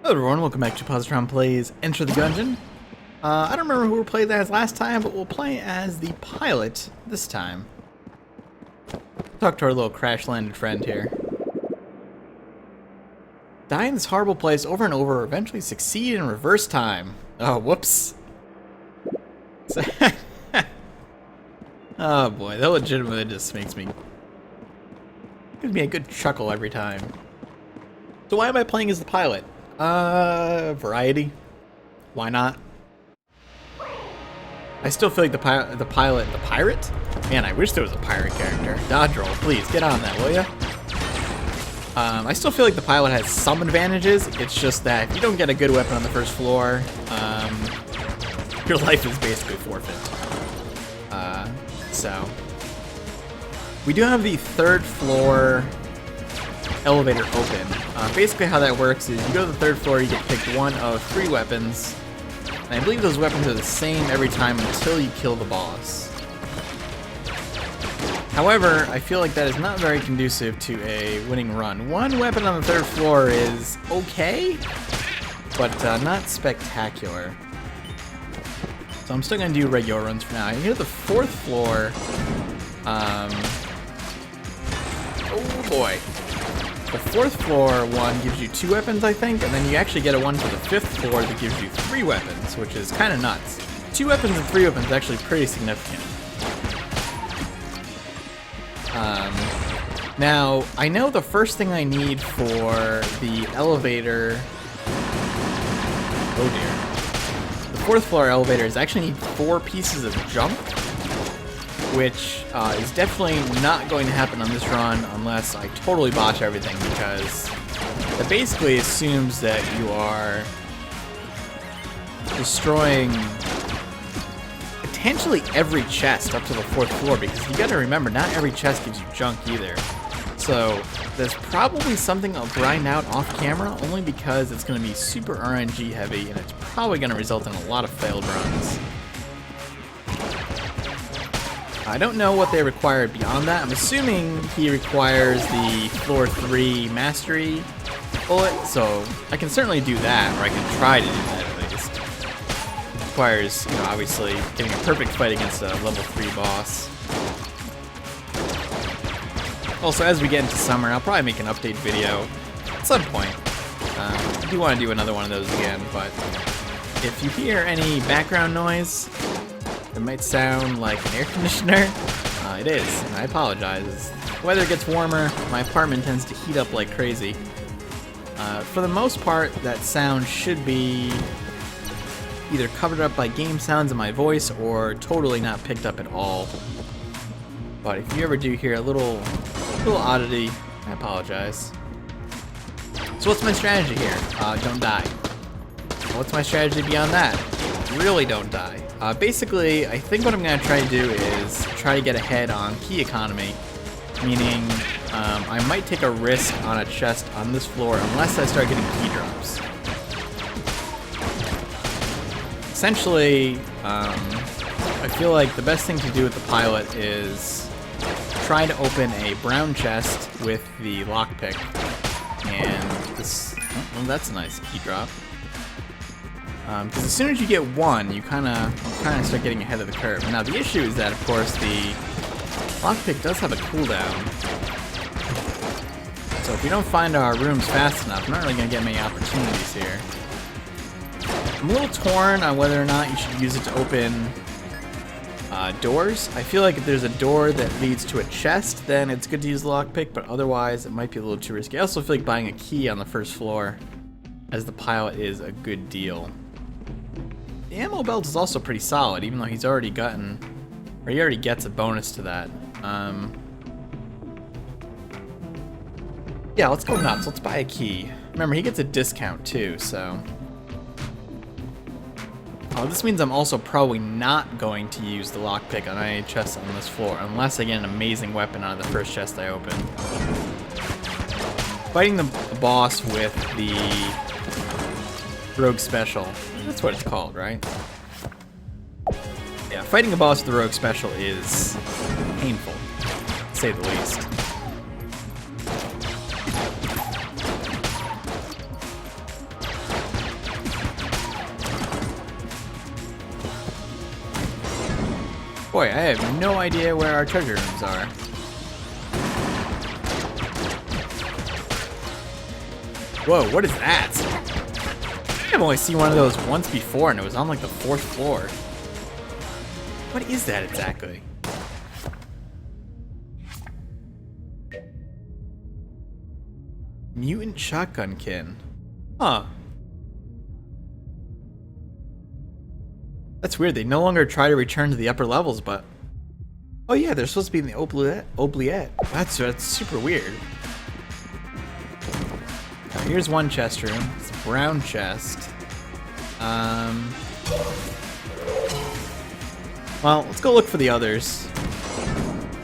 Hello everyone, welcome back to Positron Plays Enter the Gungeon. I don't remember who we played as last time, but we'll play as the pilot this time. Talk to our little crash-landed friend here. Die in this horrible place over and over, eventually succeed in reverse time. Oh, whoops. Oh boy, that legitimately just gives me a good chuckle every time. So why am I playing as the pilot? Variety. Why not? I still feel like the pirate? Man, I wish there was a pirate character. Dodge roll, please, get on that, will ya? I still feel like the pilot has some advantages. It's just that if you don't get a good weapon on the first floor, your life is basically forfeit. So we do have the third floor elevator open. Basically how that works is you go to the third floor, you get picked one of 3 weapons, and I believe those weapons are the same every time until you kill the boss. However, I feel like that is not very conducive to a winning run. One weapon on the third floor is okay, but not spectacular. So I'm still going to do regular runs for now. You get to the 4th floor. Oh boy. The 4th floor one gives you 2 weapons, I think, and then you actually get a one for the 5th floor that gives you 3 weapons, which is kind of nuts. 2 weapons and 3 weapons is actually pretty significant. Now, I know the first thing I need for the elevator... Oh dear. The 4th floor elevator is actually need 4 pieces of junk, which is definitely not going to happen on this run unless I totally botch everything, because it basically assumes that you are destroying potentially every chest up to the 4th floor, because you gotta remember, not every chest gives you junk either. So there's probably something I'll grind out off camera, only because it's going to be super RNG heavy, and it's probably going to result in a lot of failed runs. I don't know what they require beyond that. I'm assuming he requires the floor 3 mastery bullet, so I can certainly do that, or I can try to do that at least. It requires, you know, obviously getting a perfect fight against a level 3 boss. Also, as we get into summer, I'll probably make an update video at some point. I do want to do another one of those again, but if you hear any background noise, it might sound like an air conditioner. It is, and I apologize. As the weather gets warmer, my apartment tends to heat up like crazy. For the most part, that sound should be either covered up by game sounds in my voice or totally not picked up at all. But if you ever do hear a little oddity, I apologize. So what's my strategy here? Don't die. What's my strategy beyond that? Really don't die. Basically, I think what I'm going to try to do is try to get ahead on key economy, meaning I might take a risk on a chest on this floor unless I start getting key drops. Essentially, I feel like the best thing to do with the pilot is try to open a brown chest with the lockpick, and this, oh, that's a nice key drop. Because as soon as you get one, you kind of start getting ahead of the curve. Now the issue is that, of course, the lockpick does have a cooldown, so if we don't find our rooms fast enough, we're not really going to get many opportunities here. I'm a little torn on whether or not you should use it to open doors. I feel like if there's a door that leads to a chest, then it's good to use the lockpick, but otherwise it might be a little too risky. I also feel like buying a key on the first floor as the pilot is a good deal. The ammo belt is also pretty solid, even though he's already gotten, or he already gets a bonus to that. Yeah, let's go nuts. Let's buy a key. Remember, he gets a discount too, so... Oh, this means I'm also probably not going to use the lockpick on any chest on this floor, unless I get an amazing weapon out of the first chest I open. Fighting the boss with the Rogue Special. That's what it's called, right? Yeah, fighting a boss with the Rogue Special is painful, to say the least. Boy, I have no idea where our treasure rooms are. Whoa, what is that? I've only seen one of those once before, and it was on like the 4th floor. What is that exactly? Mutant shotgun kin. Huh. That's weird. They no longer try to return to the upper levels, but... Oh yeah, they're supposed to be in the oubliette. That's super weird. Now, here's one chest room. It's a brown chest. Well, let's go look for the others.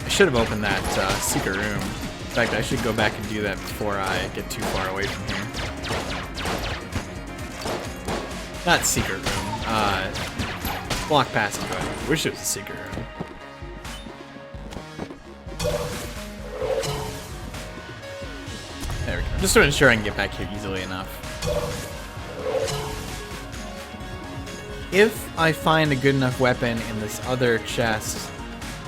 I should have opened that secret room. In fact, I should go back and do that before I get too far away from here. Not secret room. Block passageway. I wish it was a secret room. There we go. Just to ensure I can get back here easily enough. If I find a good enough weapon in this other chest,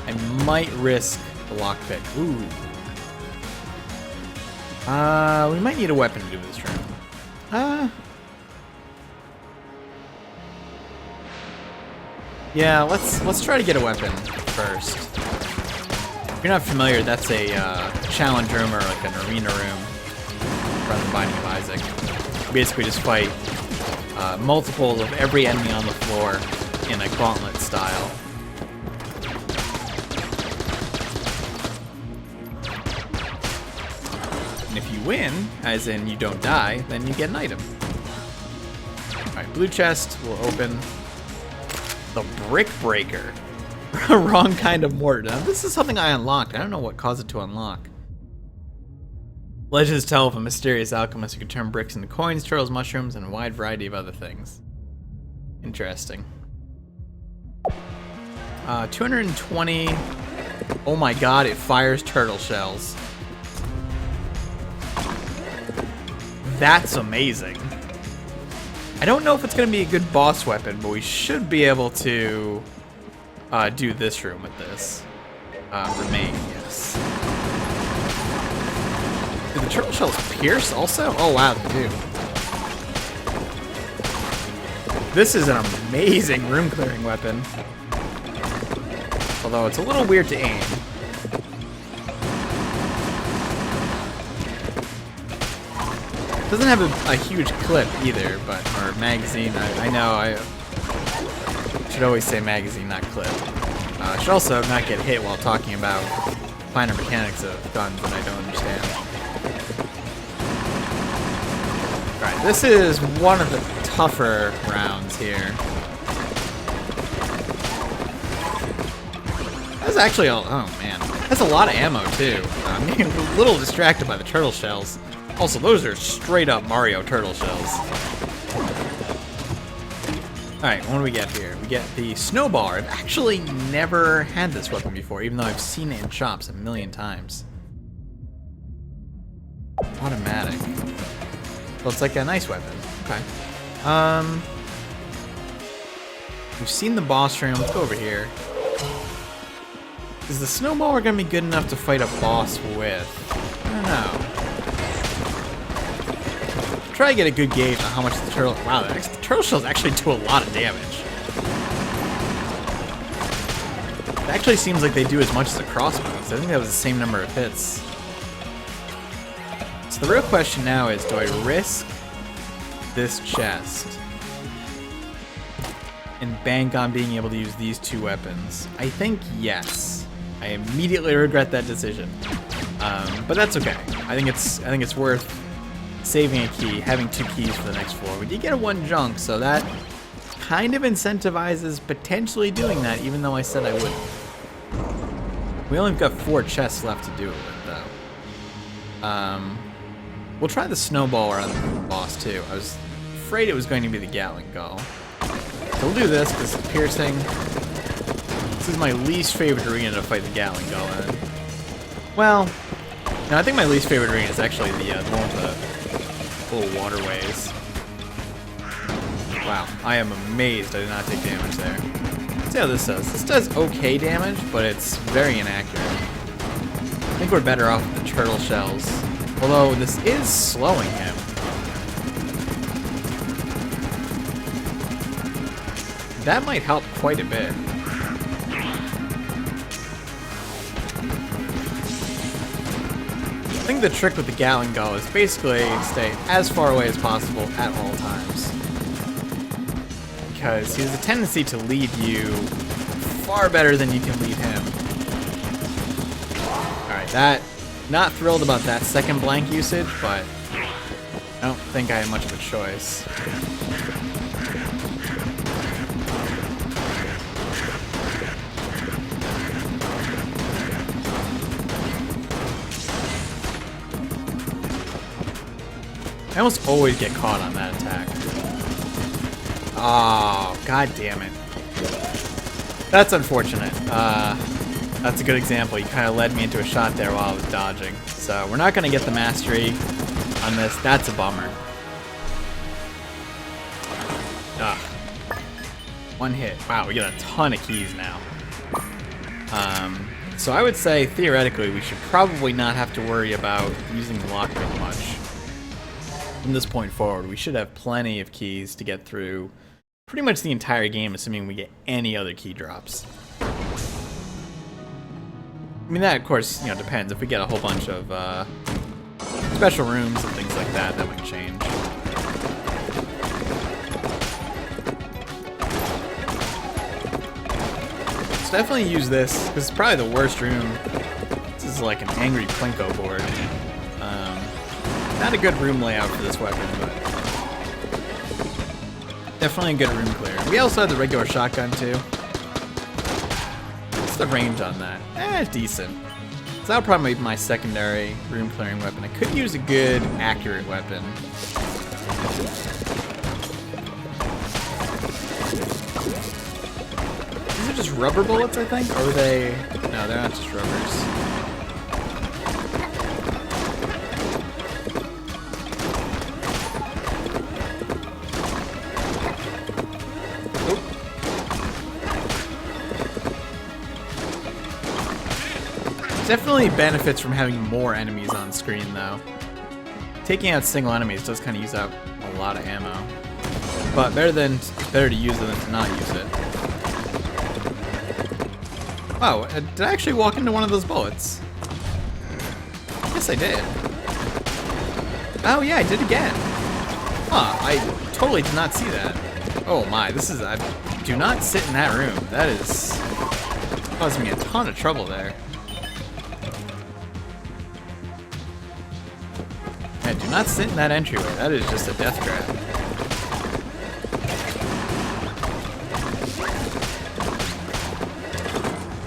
I might risk the lockpick. Ooh. We might need a weapon to do this room. Yeah, let's try to get a weapon first. If you're not familiar, that's a challenge room or like an arena room from the Binding of Isaac. Basically, just fight multiples of every enemy on the floor in a gauntlet style. And if you win, as in you don't die, then you get an item. Alright, blue chest will open. The Brick Breaker. Wrong kind of mortar. Now, this is something I unlocked. I don't know what caused it to unlock. Legends tell of a mysterious alchemist who could turn bricks into coins, turtles, mushrooms, and a wide variety of other things. Interesting. 220. Oh my god, it fires turtle shells. That's amazing. I don't know if it's going to be a good boss weapon, but we should be able to do this room with this. Remain, yes. Do the turtle shells pierce also? Oh wow, they do. This is an amazing room clearing weapon. Although it's a little weird to aim. Doesn't have a huge clip either, or magazine. I know, I should always say magazine, not clip. I should also not get hit while talking about finer mechanics of guns that I don't understand. Alright, this is one of the tougher rounds here. That's actually, oh man, that's a lot of ammo too. I'm getting a little distracted by the turtle shells. Also, those are straight up Mario turtle shells. Alright, what do we get here? We get the snowball. I've actually never had this weapon before, even though I've seen it in shops a million times. Automatic. Well, it's like a nice weapon. Okay. We've seen the boss room. Let's go over here. Is the snowballer gonna be good enough to fight a boss with? I don't know. Try to get a good gauge on how much the turtle... Wow, the turtle shells actually do a lot of damage. It actually seems like they do as much as the crossbows. I think that was the same number of hits. So the real question now is, do I risk this chest and bank on being able to use these two weapons? I think yes. I immediately regret that decision. But that's okay. I think it's worth saving a key, having 2 keys for the next floor. We did get a 1 junk, so that kind of incentivizes potentially doing that, even though I said I wouldn't. We only got 4 chests left to do it with, though. We'll try the snowball on the boss, too. I was afraid it was going to be the Gatling Gun. So we'll do this, because it's piercing. This is my least favorite arena to fight the Gatling Gun in. Well, no, I think my least favorite arena is actually the one with the little waterways. Wow, I am amazed I did not take damage there. It's see how this does. This does okay damage, but it's very inaccurate. I think we're better off with the turtle shells. Although this is slowing him. That might help quite a bit. I think the trick with the Gatling Gun is basically stay as far away as possible at all times. Because he has a tendency to lead you far better than you can lead him. Alright, not thrilled about that second blank usage, but I don't think I have much of a choice. I almost always get caught on that attack. Oh, god damn it. That's unfortunate. That's a good example. You kind of led me into a shot there while I was dodging. So we're not going to get the mastery on this. That's a bummer. Ugh. One hit. Wow, we get a ton of keys now. So I would say, theoretically, we should probably not have to worry about using the lockpick much. From this point forward, we should have plenty of keys to get through pretty much the entire game, assuming we get any other key drops. I mean, that, of course, you know, depends. If we get a whole bunch of special rooms and things like that, that might change. Let's definitely use this, because it's probably the worst room. This is like an angry Plinko board. Not a good room layout for this weapon, but definitely a good room clear. We also have the regular shotgun too. What's the range on that? Decent. So that'll probably be my secondary room clearing weapon. I could use a good accurate weapon. These are just rubber bullets, I think? Or are they... No, they're not just rubbers. Definitely benefits from having more enemies on screen, though. Taking out single enemies does kind of use up a lot of ammo, but better to use it than to not use it. Oh, did I actually walk into one of those bullets? Yes, I did. Oh yeah, I did again. Huh, I totally did not see that. Oh my, do not sit in that room. That is causing me a ton of trouble there. Yeah, do not sit in that entryway. That is just a death trap.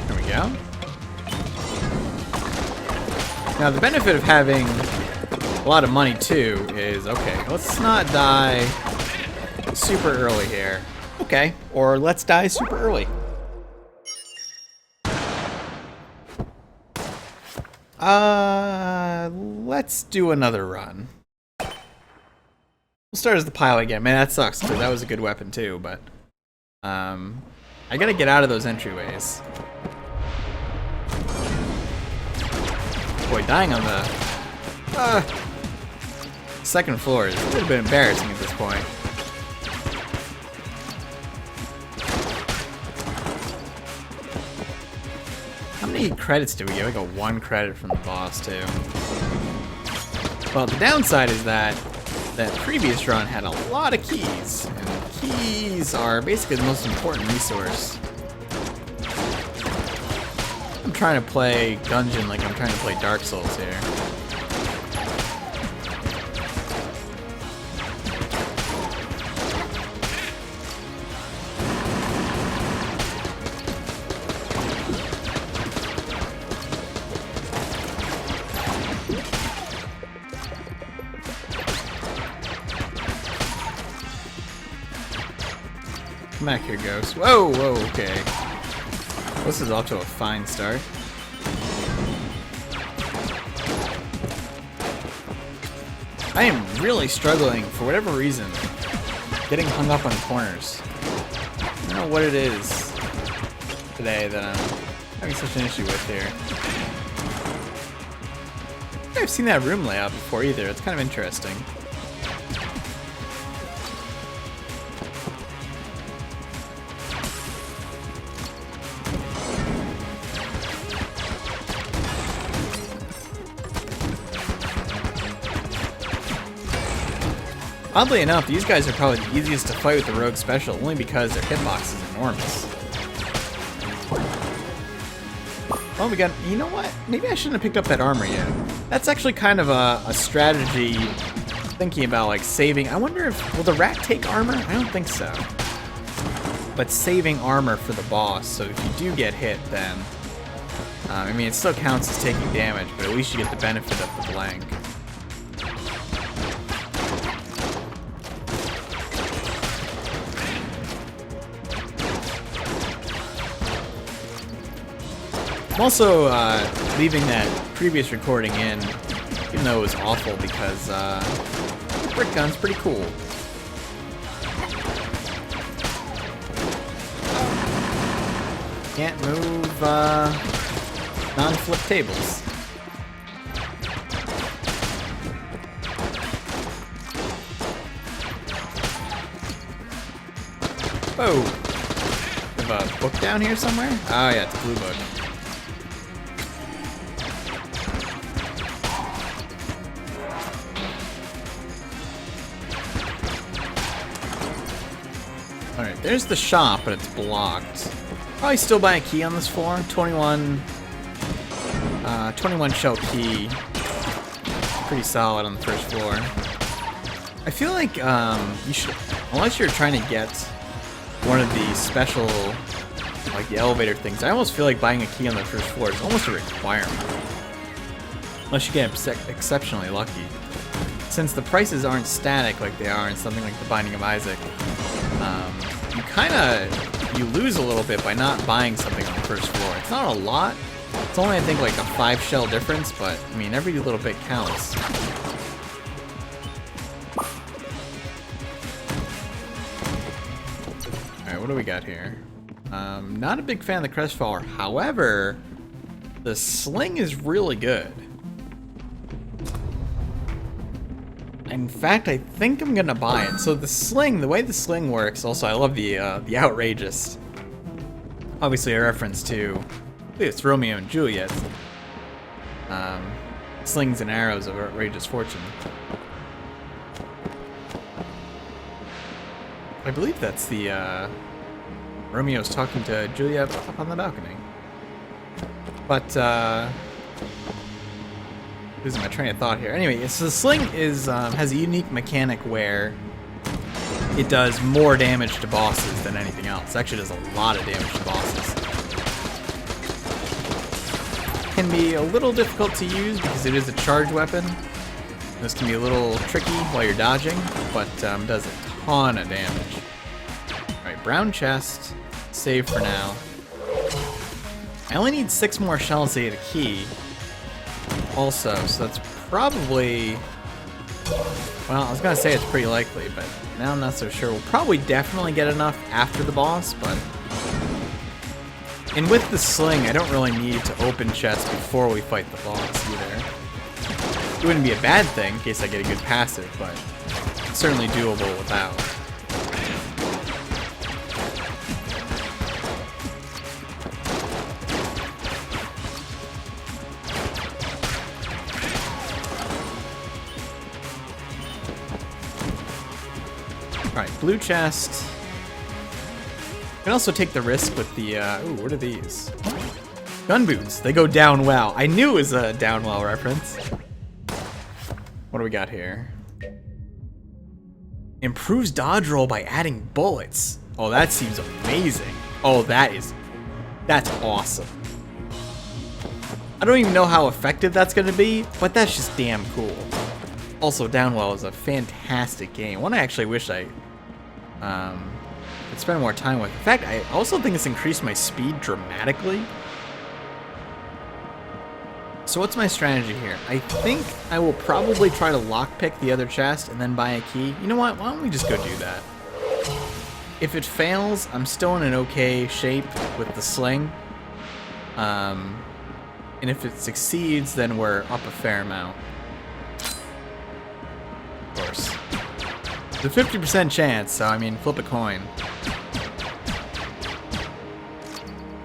There we go. Now, the benefit of having a lot of money, too, is, okay, let's not die super early here. Okay, or let's die super early. Let's do another run. We'll start as the pilot again. Man, that sucks, because that was a good weapon too, but I gotta get out of those entryways. Boy, dying on the second floor is a little bit embarrassing at this point. How many credits do we get? We got 1 credit from the boss, too. Well, the downside is that previous run had a lot of keys, and keys are basically the most important resource. I'm trying to play Gungeon like I'm trying to play Dark Souls here. Come back here, Ghost. Whoa, whoa, okay. This is off to a fine start. I am really struggling, for whatever reason, getting hung up on corners. I don't know what it is. today that I'm having such an issue with here. I don't think I've seen that room layout before either. It's kind of interesting. Oddly enough, these guys are probably the easiest to fight with the rogue special, only because their hitbox is enormous. Oh, we got... You know what? Maybe I shouldn't have picked up that armor yet. That's actually kind of a strategy, thinking about, like, saving... I wonder if... Will the rat take armor? I don't think so. But saving armor for the boss, so if you do get hit, then... I mean, it still counts as taking damage, but at least you get the benefit of the blank. I'm also leaving that previous recording in, even though it was awful, because the brick gun's pretty cool. Can't move non-flip tables. Whoa! We have a book down here somewhere? Oh yeah, it's a blue book. Alright, there's the shop, but it's blocked. Probably still buy a key on this floor. 21 shell key. Pretty solid on the first floor. I feel like you should, unless you're trying to get one of the special, like the elevator things, I almost feel like buying a key on the first floor is almost a requirement. Unless you get exceptionally lucky. Since the prices aren't static like they are in something like The Binding of Isaac, you lose a little bit by not buying something on the first floor. It's not a lot. It's only, I think, like a 5 shell difference, but, I mean, every little bit counts. Alright, what do we got here? Not a big fan of the Crestfaller. However, the sling is really good. In fact, I think I'm gonna buy it. So the sling, the way the sling works, also I love the outrageous. Obviously a reference to, I believe it's Romeo and Juliet. Slings and arrows of outrageous fortune. I believe that's the Romeo's talking to Juliet up on the balcony. But losing my train of thought here. Anyway, so the sling is has a unique mechanic where it does more damage to bosses than anything else. It actually does a lot of damage to bosses. It can be a little difficult to use because it is a charge weapon. This can be a little tricky while you're dodging, but does a ton of damage. Alright, brown chest. Save for now. I only need 6 more shells to get a key. Also, so that's probably, well, I was gonna say it's pretty likely, but now I'm not so sure. We'll probably definitely get enough after the boss, but, and with the sling, I don't really need to open chests before we fight the boss either. It wouldn't be a bad thing in case I get a good passive, but it's certainly doable without. Alright, blue chest. You can also take the risk with the, ooh, what are these? Gun boots. They go down well. I knew it was a down well reference. What do we got here? Improves dodge roll by adding bullets. Oh, that seems amazing. Oh, that's awesome. I don't even know how effective that's going to be, but that's just damn cool. Also, Downwell is a fantastic game. One I actually wish I could spend more time with. In fact, I also think it's increased my speed dramatically. So what's my strategy here? I think I will probably try to lockpick the other chest and then buy a key. You know what? Why don't we just go do that? If it fails, I'm still in an okay shape with the sling. And if it succeeds, then we're up a fair amount. Of course. It's a 50% chance, so I mean, flip a coin.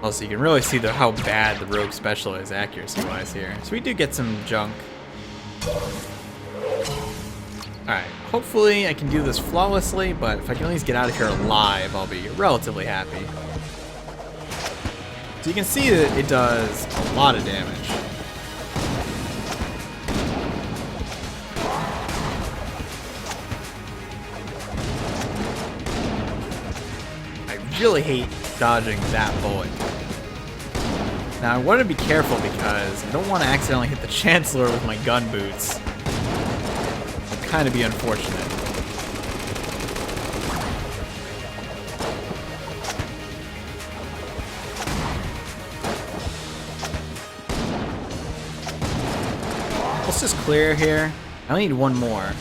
Also, you can really see how bad the rogue special is accuracy-wise here. So we do get some junk. Alright, hopefully I can do this flawlessly, but if I can at least get out of here alive, I'll be relatively happy. So you can see that it does a lot of damage. I really hate dodging that bullet. Now I want to be careful because I don't want to accidentally hit the Chancellor with my gun boots. It'd kind of be unfortunate. Let's just clear here. I only need one more.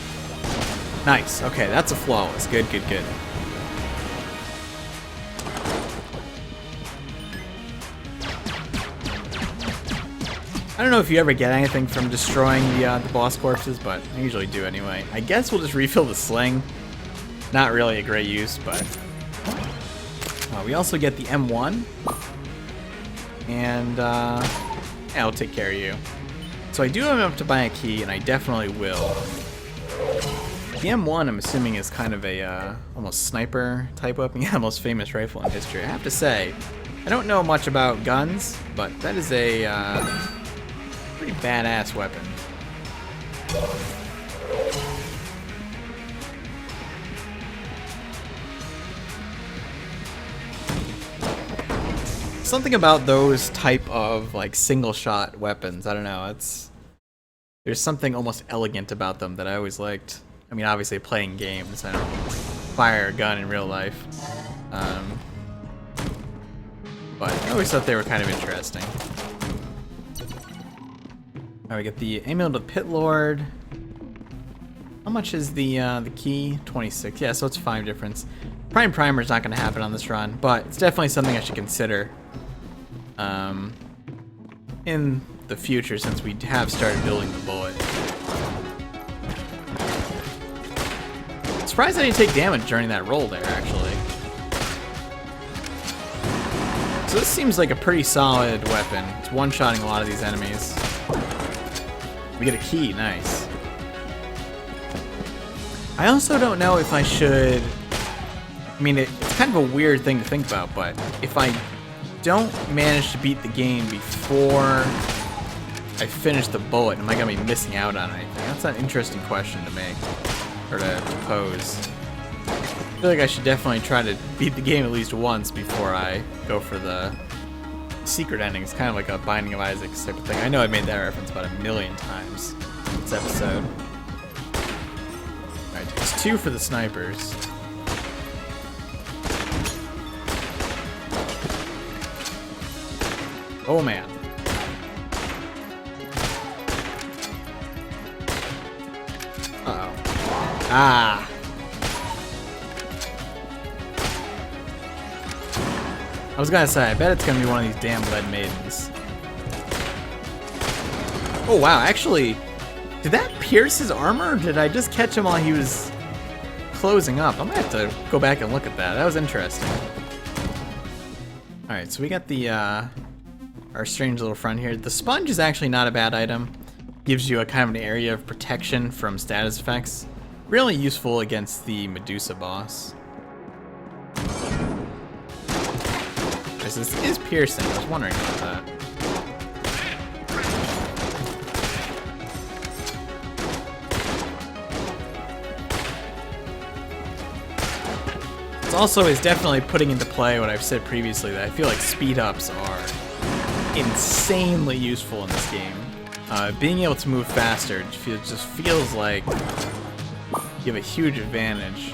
Nice. Okay, that's a flawless. Good, good, good. I don't know if you ever get anything from destroying the boss corpses, but I usually do anyway. I guess we'll just refill the sling. Not really a great use, but... we also get the M1. And, yeah, I'll take care of you. So I do have enough to buy a key, and I definitely will. The M1, I'm assuming, is kind of a, almost sniper type weapon. Yeah, most famous rifle in history. I have to say, I don't know much about guns, but that is a, pretty badass weapon. Something about those type of like single shot weapons, I don't know, there's something almost elegant about them that I always liked. I mean, obviously playing games, I don't fire a gun in real life. But I always thought they were kind of interesting. Alright, we get the amulet of Pit Lord. How much is the key? 26. Yeah, so it's 5 difference. Prime Primer is not going to happen on this run, but it's definitely something I should consider in the future since we have started building the bullet. Surprised I didn't take damage during that roll there, actually. So this seems like a pretty solid weapon. It's one-shotting a lot of these enemies. We get a key, nice. I also don't know if I should... I mean, it's kind of a weird thing to think about, but if I don't manage to beat the game before I finish the bullet, am I going to be missing out on anything? That's an interesting question to make, or to pose. I feel like I should definitely try to beat the game at least once before I go for the secret ending. It's kind of like a Binding of Isaac type of thing. I know I made that reference about 1,000,000 times this episode. Alright, it's 2 for the snipers. Oh man. Uh-oh. Ah! I was gonna say, I bet it's gonna be one of these damn lead maidens. Oh wow, actually, did that pierce his armor, or did I just catch him while he was closing up? I might have to go back and look at that. That was interesting. Alright, so we got the, our strange little friend here. The sponge is actually not a bad item. Gives you a kind of an area of protection from status effects. Really useful against the Medusa boss. This is piercing. I was wondering about that. It also is definitely putting into play what I've said previously, that I feel like speed ups are insanely useful in this game. Being able to move faster just feels like you have a huge advantage.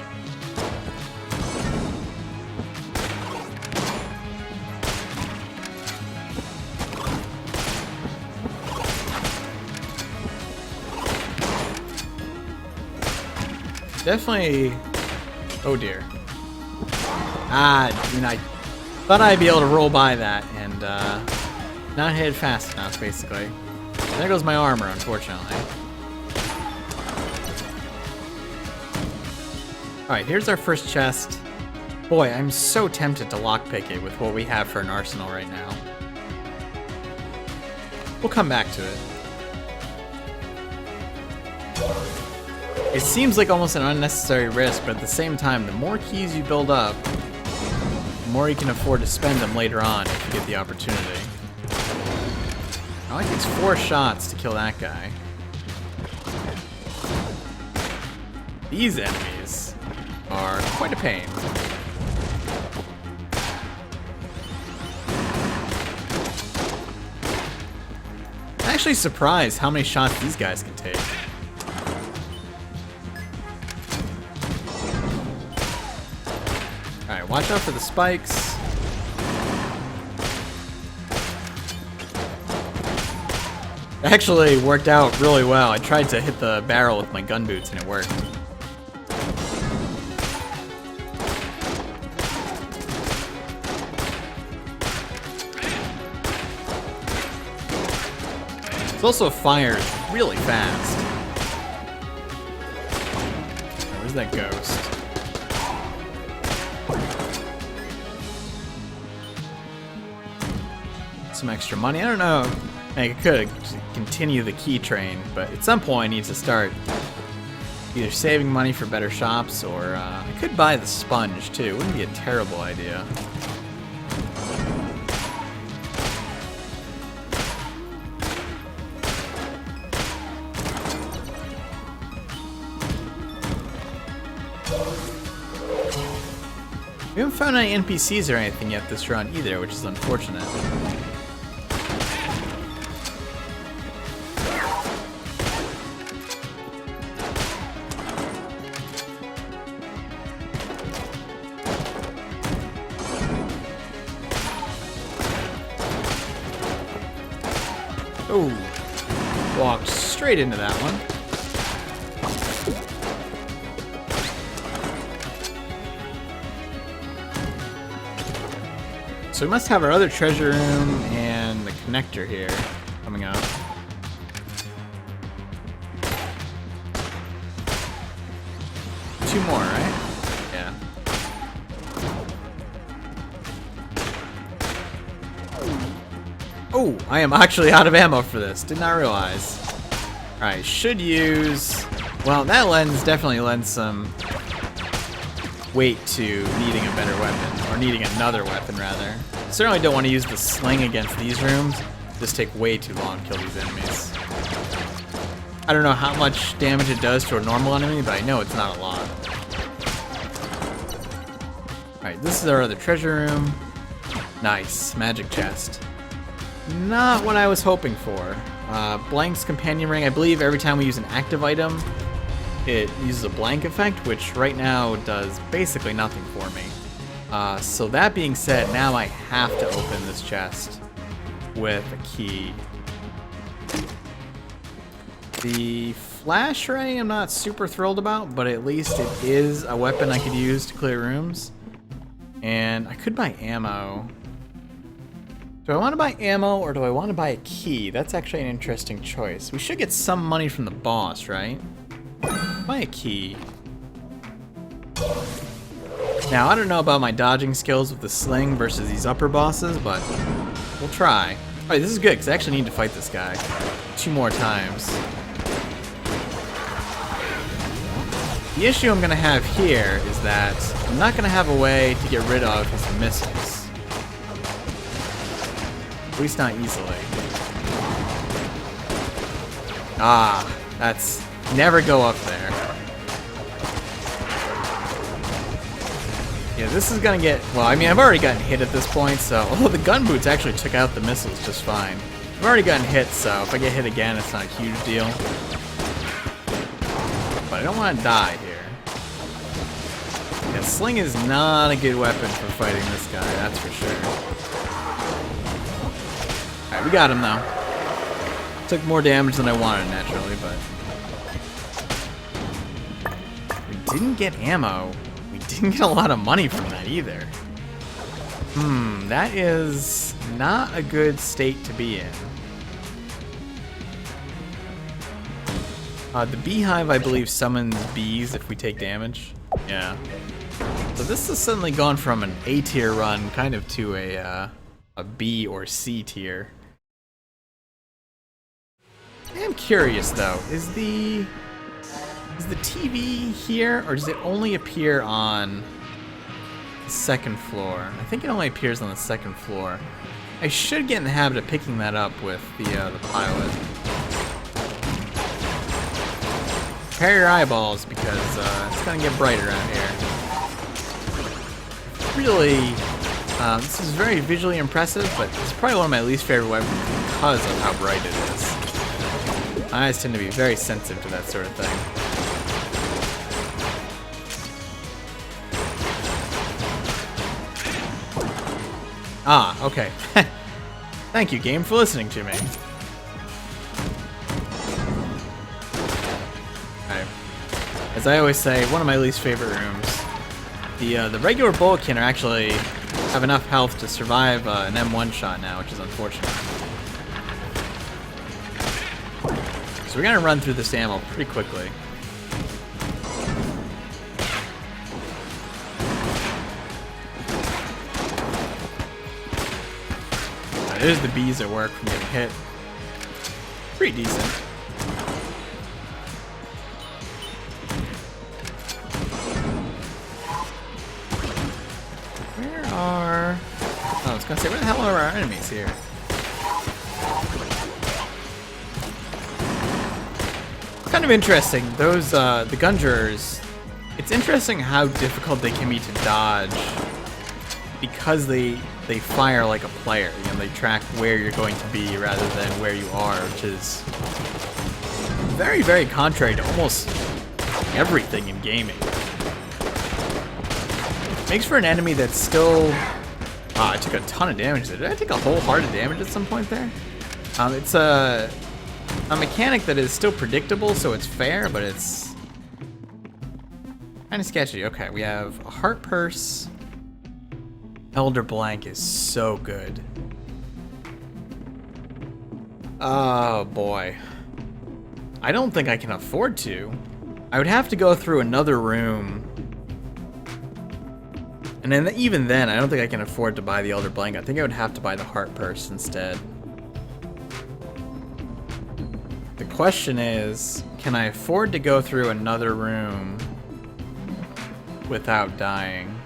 Definitely. Oh dear. I thought I'd be able to roll by that and not hit it fast enough, basically. There goes my armor, unfortunately. Alright, here's our first chest. Boy, I'm so tempted to lockpick it with what we have for an arsenal right now. We'll come back to it. It seems like almost an unnecessary risk, but at the same time, the more keys you build up, the more you can afford to spend them later on if you get the opportunity. It only takes 4 shots to kill that guy. These enemies are quite a pain. I'm actually surprised how many shots these guys can take. Alright, watch out for the spikes. It actually worked out really well. I tried to hit the barrel with my gun boots and it worked. It also fires really fast. Where's that ghost? Some extra money. I don't know. I could continue the key train, but at some point I need to start either saving money for better shops or I could buy the sponge too. Wouldn't be a terrible idea. We haven't found any NPCs or anything yet this run either, which is unfortunate. Oh, walked straight into that one. So we must have our other treasure room and the connector here coming up. Two more, right? Yeah. Oh, I am actually out of ammo for this. Did not realize. Alright, should use... Well, that lens definitely lends some weight to needing a better weapon, or needing another weapon rather. Certainly don't want to use the sling against these rooms. Just take way too long to kill these enemies. I don't know how much damage it does to a normal enemy, but I know it's not a lot. Alright, this is our other treasure room. Nice, magic chest. Not what I was hoping for. Blank's companion ring, I believe every time we use an active item, it uses a blank effect, which right now does basically nothing for me. So that being said, now I have to open this chest with a key. The flash ray I'm not super thrilled about, but at least it is a weapon I could use to clear rooms. And I could buy ammo. Do I want to buy ammo or do I want to buy a key? That's actually an interesting choice. We should get some money from the boss, right? Buy a key. Now, I don't know about my dodging skills with the sling versus these upper bosses, but we'll try. Alright, this is good, because I actually need to fight this guy 2 more times. The issue I'm going to have here is that I'm not going to have a way to get rid of his missiles. At least not easily. Ah, that's... Never go up there. Yeah, this is gonna get... Well, I mean, I've already gotten hit at this point, so... Although the gun boots actually took out the missiles just fine. I've already gotten hit, so if I get hit again, it's not a huge deal. But I don't want to die here. Yeah, sling is not a good weapon for fighting this guy, that's for sure. Alright, we got him, though. Took more damage than I wanted, naturally, but... We didn't get ammo. We didn't get a lot of money from that either. That is not a good state to be in. The beehive, I believe, summons bees if we take damage. Yeah. So this has suddenly gone from an A tier run kind of to a B or C tier. I am curious though, is the TV here, or does it only appear on the second floor? I think it only appears on the second floor. I should get in the habit of picking that up with the pilot. Prepare your eyeballs because it's gonna get brighter out here. Really, this is very visually impressive, but it's probably one of my least favorite weapons because of how bright it is. My eyes tend to be very sensitive to that sort of thing. Ah, okay. Thank you, game, for listening to me. Okay. As I always say, one of my least favorite rooms. The regular bulletkin are actually have enough health to survive an M1 shot now, which is unfortunate. So we're gonna run through this ammo pretty quickly. There's the bees at work from getting hit. Pretty decent. Where are... Oh, I was gonna say, where the hell are our enemies here? It's kind of interesting. Those, the Gungeons, it's interesting how difficult they can be to dodge because they fire like a player. You know, they track where you're going to be rather than where you are, which is very, very contrary to almost everything in gaming. Makes for an enemy that's still... I took a ton of damage there. Did I take a whole heart of damage at some point there? It's a mechanic that is still predictable, so it's fair, but it's kind of sketchy. Okay, we have a heart purse. Elder Blank is so good. Oh boy. I don't think I can afford to. I would have to go through another room. And then even then, I don't think I can afford to buy the Elder Blank. I think I would have to buy the heart purse instead. The question is, can I afford to go through another room without dying?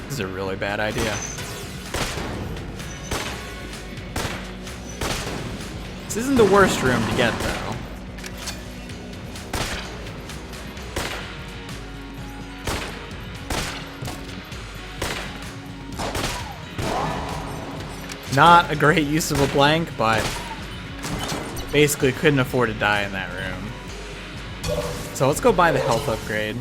This is a really bad idea. This isn't the worst room to get, though. Not a great use of a blank, but basically couldn't afford to die in that room. So let's go buy the health upgrade.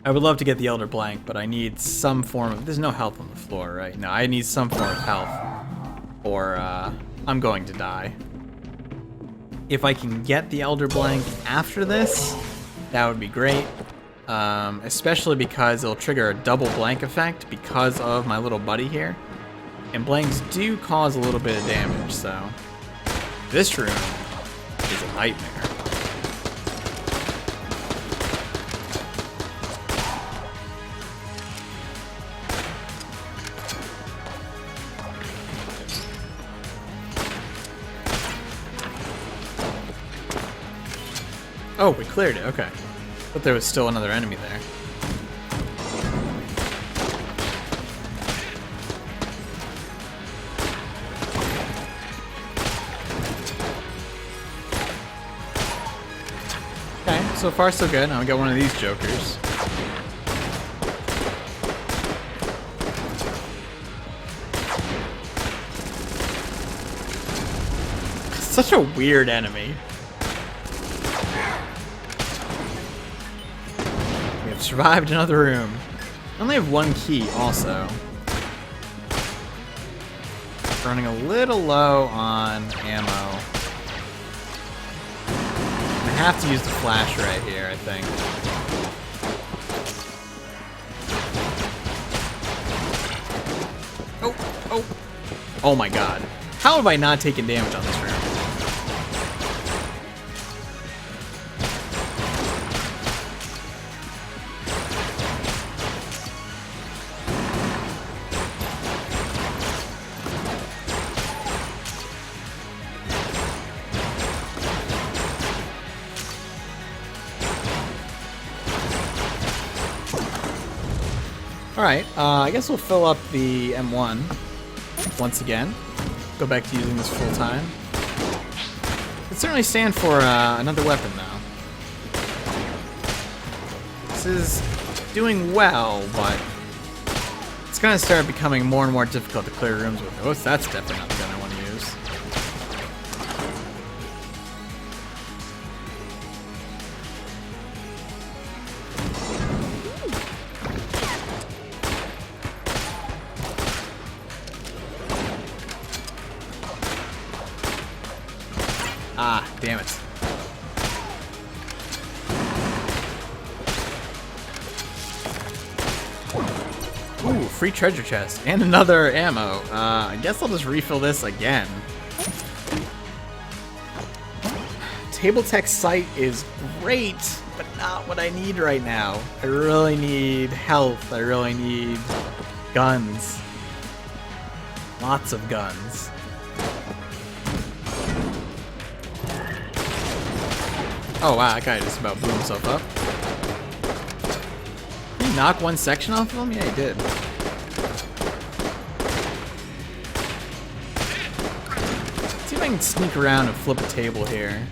I would love to get the Elder Blank, but I need some form of... There's no health on the floor, right? No, I need some form of health, or I'm going to die. If I can get the Elder Blank after this, that would be great. Especially because it'll trigger a double blank effect because of my little buddy here. And blanks do cause a little bit of damage, so... This room is a nightmare. Oh, we cleared it, okay. But there was still another enemy there. Okay, so far so good. Now we got one of these jokers. Such a weird enemy. We have survived another room. I only have one key also. Running a little low on ammo. have to use the flash right here, I think. Oh, oh. Oh my god. How have I not taken damage on this room? Alright, I guess we'll fill up the M1 once again. Go back to using this full time. Could certainly stand for another weapon, though. This is doing well, but it's gonna start becoming more and more difficult to clear rooms with. Oh, that's definitely not the gun I want to use. Ah, damn it. Ooh, free treasure chest and another ammo. I guess I'll just refill this again. Table tech sight is great, but not what I need right now. I really need health. I really need guns. Lots of guns. Oh wow, that guy just about blew himself up. Did he knock one section off of him? Yeah, he did. Let's see if I can sneak around and flip a table here.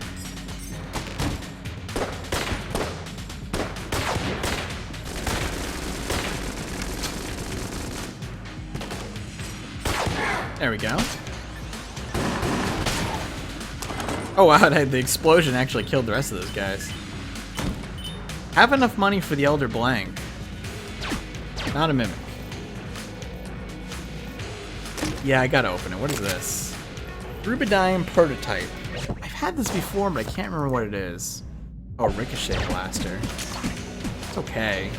There we go. Oh wow, the explosion actually killed the rest of those guys. Have enough money for the Elder Blank. Not a mimic. Yeah, I gotta open it. What is this? Rubidium prototype. I've had this before, but I can't remember what it is. Oh, Ricochet Blaster. It's okay.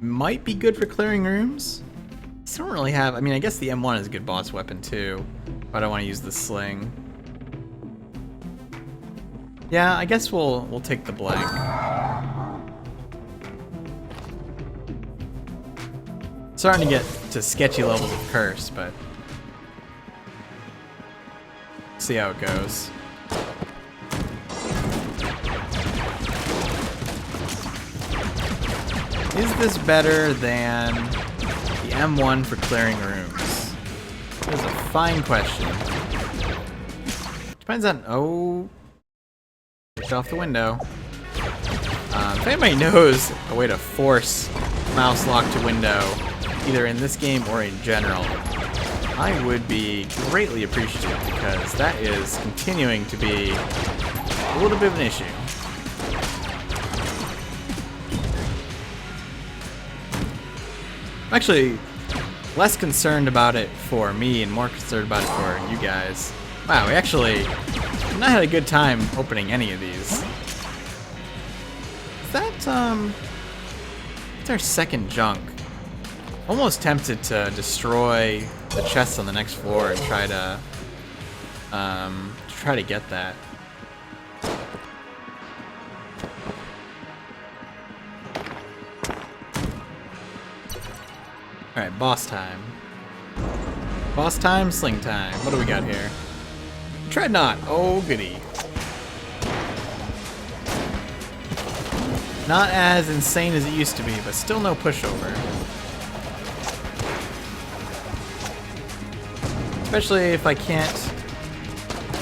Might be good for clearing rooms. I don't really have. I mean, I guess the M1 is a good boss weapon too, but I want to use the sling. Yeah, I guess we'll take the blank. Starting to get to sketchy levels of curse, but see how it goes. Is this better than the M1 for clearing rooms? That is a fine question. Depends on... Oh... Push off the window. If anybody knows a way to force mouse lock to window, either in this game or in general, I would be greatly appreciative, because that is continuing to be a little bit of an issue. I'm actually less concerned about it for me and more concerned about it for you guys. Wow, we actually not had a good time opening any of these. Is that, it's our second junk. Almost tempted to destroy the chests on the next floor and try to get that. Alright, boss time. Boss time, sling time. What do we got here? Dreadnought. Oh, goody. Not as insane as it used to be, but still no pushover. Especially if I can't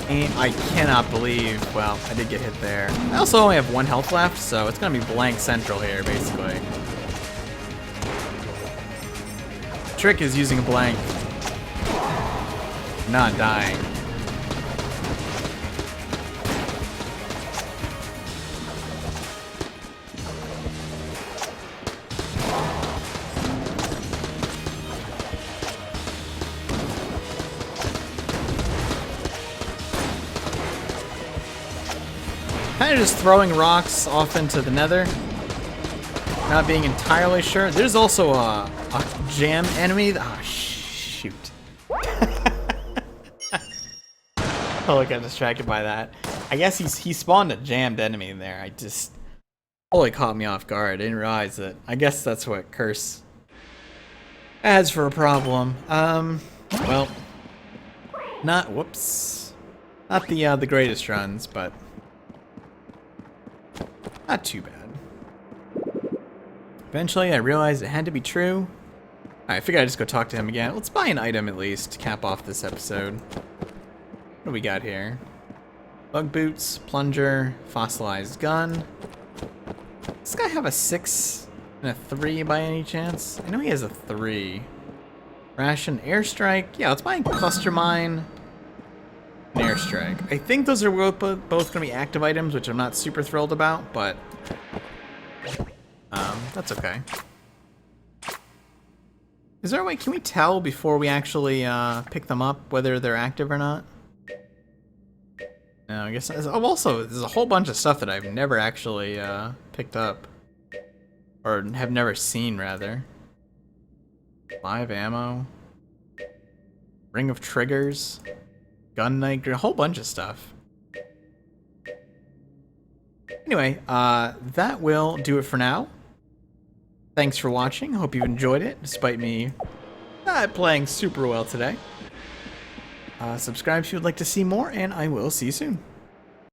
aim. I cannot believe. Well, I did get hit there. I also only have 1 health left, so it's gonna be blank central here, basically. Trick is using a blank, not dying. kind of just throwing rocks off into the nether. Not being entirely sure. There's also a jam enemy. Oh, shoot. Totally got distracted by that. I guess he spawned a jammed enemy in there. I just totally caught me off guard. I didn't realize it. I guess that's what Curse adds for a problem. Well, whoops. Not the greatest runs, but not too bad. Eventually, I realized it had to be true. I figured I'd just go talk to him again. Let's buy an item at least to cap off this episode. What do we got here? Bug boots, plunger, fossilized gun. Does this guy have a 6 and a 3 by any chance? I know he has a 3. Ration, airstrike. Yeah, let's buy a cluster mine and airstrike. I think those are both going to be active items, which I'm not super thrilled about, but that's okay. Is there a way, can we tell before we actually pick them up whether they're active or not? No, I guess. Also, there's a whole bunch of stuff that I've never actually picked up. Or have never seen, rather. Live ammo. Ring of triggers. Gun knight, a whole bunch of stuff. Anyway, that will do it for now. Thanks for watching. Hope you enjoyed it, despite me not playing super well today. Subscribe if you would like to see more, and I will see you soon.